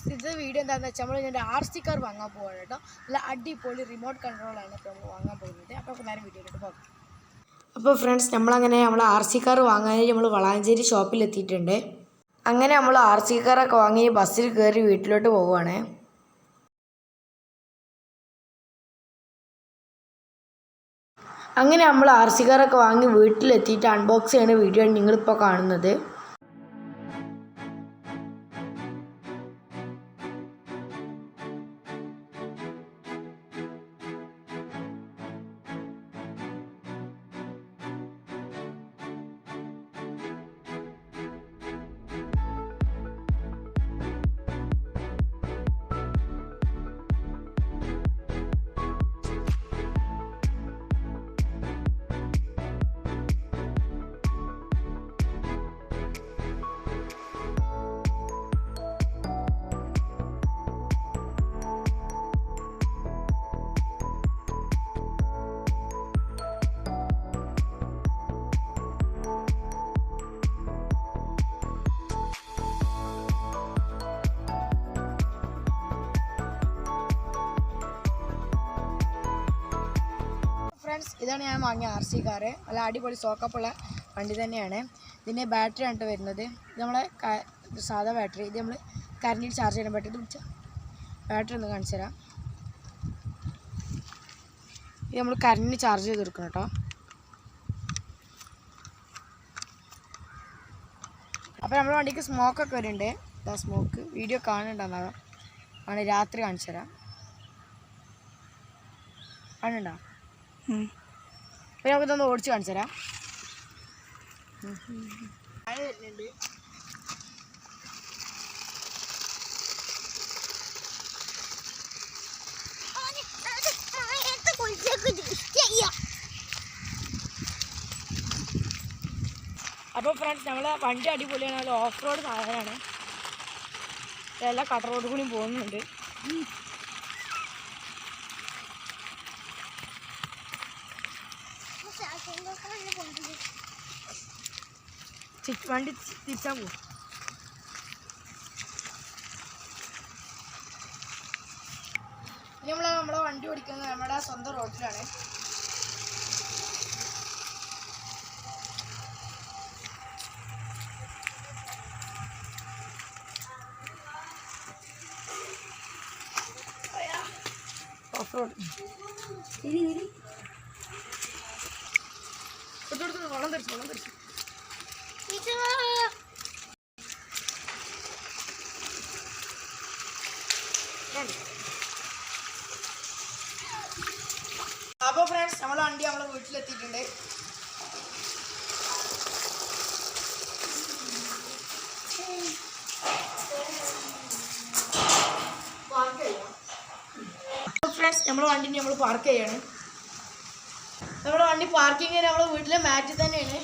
Friends ഇത് video എന്താണെന്ന് വെച്ചാൽ നമ്മൾ ഇതിൻ്റെ RC കാർ വാങ്ങാൻ പോവാണ് കേട്ടോ. നല്ല അടിപൊളി റിമോട്ട് കൺട്രോളാണ് ഇപ്പോൾ നമ്മൾ വാങ്ങാൻ പോകുന്നത്. അപ്പോൾ നേരം വീഡിയോയിലോട്ട് പോകാം. അപ്പോൾ ഫ്രണ്ട്സ് നമ്മളങ്ങനെ RC കാർ വാങ്ങാനായി നമ്മൾ വളാഞ്ചേരി ഷോപ്പിലെത്തിയിട്ടുണ്ട്. അങ്ങനെ നമ്മൾ RC കാറൊക്കെ വാങ്ങി ബസ്സിൽ കയറി വീട്ടിലോട്ട് പോവുകയാണ്. അങ്ങനെ നമ്മൾ RC കാറൊക്കെ വാങ്ങി വീട്ടിലെത്തിയിട്ട് അൺബോക്സ് ചെയ്യുന്ന വീഡിയോ ആണ് നിങ്ങളിപ്പോൾ കാണുന്നത്. ഫ്രണ്ട്സ് ഇതാണ് ഞാൻ വാങ്ങിയ RC കാറ്. നല്ല അടിപൊളി സോക്കപ്പുള്ള വണ്ടി തന്നെയാണ്. ഇതിൻ്റെ ബാറ്ററി ആണ് വരുന്നത്. ഇത് നമ്മളെ സാധാ ബാറ്ററി. ഇത് നമ്മൾ കറണ്ടിൽ ചാർജ് ചെയ്യാൻ ബാറ്ററി. ഇത് പിടിച്ചാൽ ബാറ്ററി ഒന്ന് കാണിച്ചു തരാം. ഇത് നമ്മൾ കറണ്ടിന് ചാർജ് ചെയ്ത് കൊടുക്കണം കേട്ടോ. അപ്പോൾ നമ്മുടെ വണ്ടിക്ക് സ്മോക്കൊക്കെ വരുന്നുണ്ട്. ഇതാ സ്മോക്ക് വീഡിയോ കാണുന്നുണ്ടാകും. ആണ് രാത്രി കാണിച്ചു തരാം. കാണുന്നുണ്ടോ? അപ്പോൾ നമുക്കിതൊന്ന് ഓടിച്ച് കാണിച്ചു തരാം. മഴ വരുന്നുണ്ട്. അപ്പോൾ ഫ്രണ്ട്സ് നമ്മളെ വണ്ടി അടിപൊളിയാണ്. നല്ല ഓഫ് റോഡ് സാധനമാണ്. എല്ലാ കട്ടർ റോഡ് കൂടിയും പോകുന്നുണ്ട്. വണ്ടി തിരിച്ചാൽ പോകും. നമ്മളെ വണ്ടി ഓടിക്കുന്നത് നമ്മുടെ സ്വന്തം റോഡിലാണ്. ഓഫ് റോഡ് വെള്ളം തെറിച്ചു. അപ്പോൾ ഫ്രണ്ട്സ് നമ്മളെ വണ്ടി നമ്മളെ വീട്ടിലെത്തിയിട്ടുണ്ട്. ഫ്രണ്ട്സ് നമ്മളെ വണ്ടി നമ്മൾ പാർക്ക് ചെയ്യാണ്. നമ്മുടെ വണ്ടി പാർക്കിങ് നമ്മളെ വീട്ടിലെ മാറ്റിൽ തന്നെയാണ്.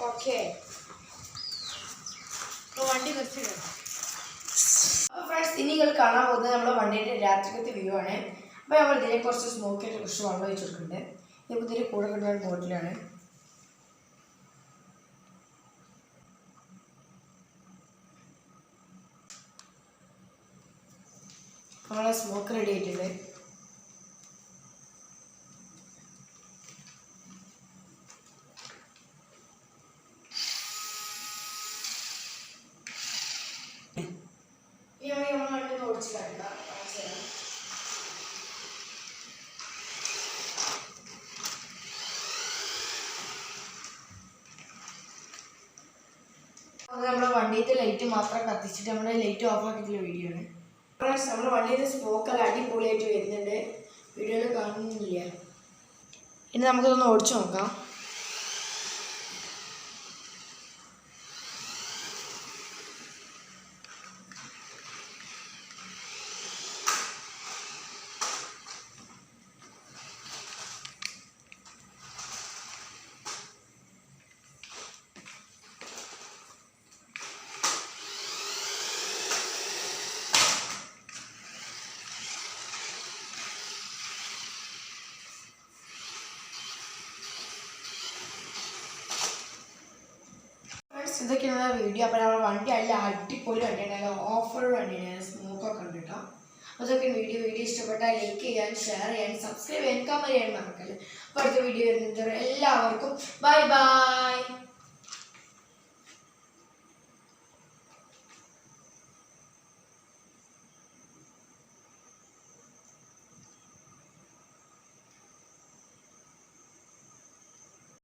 ഓക്കെ, വണ്ടി നിർത്തിയിട്ടുണ്ട്. അപ്പോൾ ഫ്രണ്ട്സ് ഇനി നിങ്ങൾ കാണാൻ പോകുന്നത് നമ്മളെ വണ്ടിയുടെ രാത്രിക്കത്തെ വ്യൂ ആണ്. അപ്പോൾ നമ്മൾ ഇതിനെ കുറച്ച് സ്മോക്കിയിട്ട് കുറച്ച് വെള്ളം ഒഴിച്ച് കൊടുക്കുന്നുണ്ട്. ഇപ്പോൾ ഇതിൽ കൂടെ കിട്ടുന്ന ബോട്ടിലാണ്. നമ്മളെ സ്മോക്ക് റെഡി ആയിട്ടുണ്ട്. നമ്മുടെ വണ്ടിയിലത്തെ ലൈറ്റ് മാത്രം കത്തിച്ചിട്ട് നമ്മുടെ ലൈറ്റ് ഓഫ് ആക്കിയിട്ടുള്ള വീഡിയോ ആണ്. ഫ്രണ്ട്സ് നമ്മുടെ വണ്ടിയിലെ സ്മോക്കെല്ലാം അടിപൊളിയായിട്ട് വരുന്നുണ്ട്. വീഡിയോയിൽ കാണുന്നില്ല. ഇനി നമുക്കിതൊന്ന് ഓടിച്ചു നോക്കാം. ഇതൊക്കെയാണ് വീഡിയോ. അപ്പോൾ നമ്മുടെ വണ്ടി അല്ല അടിപൊളി വണ്ടിയാണ്, ഓഫർ വണ്ടിയാണ്, സ്മോക്കൊക്കെ ഉണ്ട് കേട്ടോ. അതൊക്കെ വീഡിയോ ഇഷ്ടപ്പെട്ടാൽ ലൈക്ക് ചെയ്യാൻ, ഷെയർ ചെയ്യാൻ, സബ്സ്ക്രൈബ് ചെയ്യാൻ, കമൻറ്റ് ചെയ്യാൻ മറക്കല്ലേ. അപ്പോൾ അടുത്ത വീഡിയോ വരുന്നത് എല്ലാവർക്കും ബൈ ബൈ.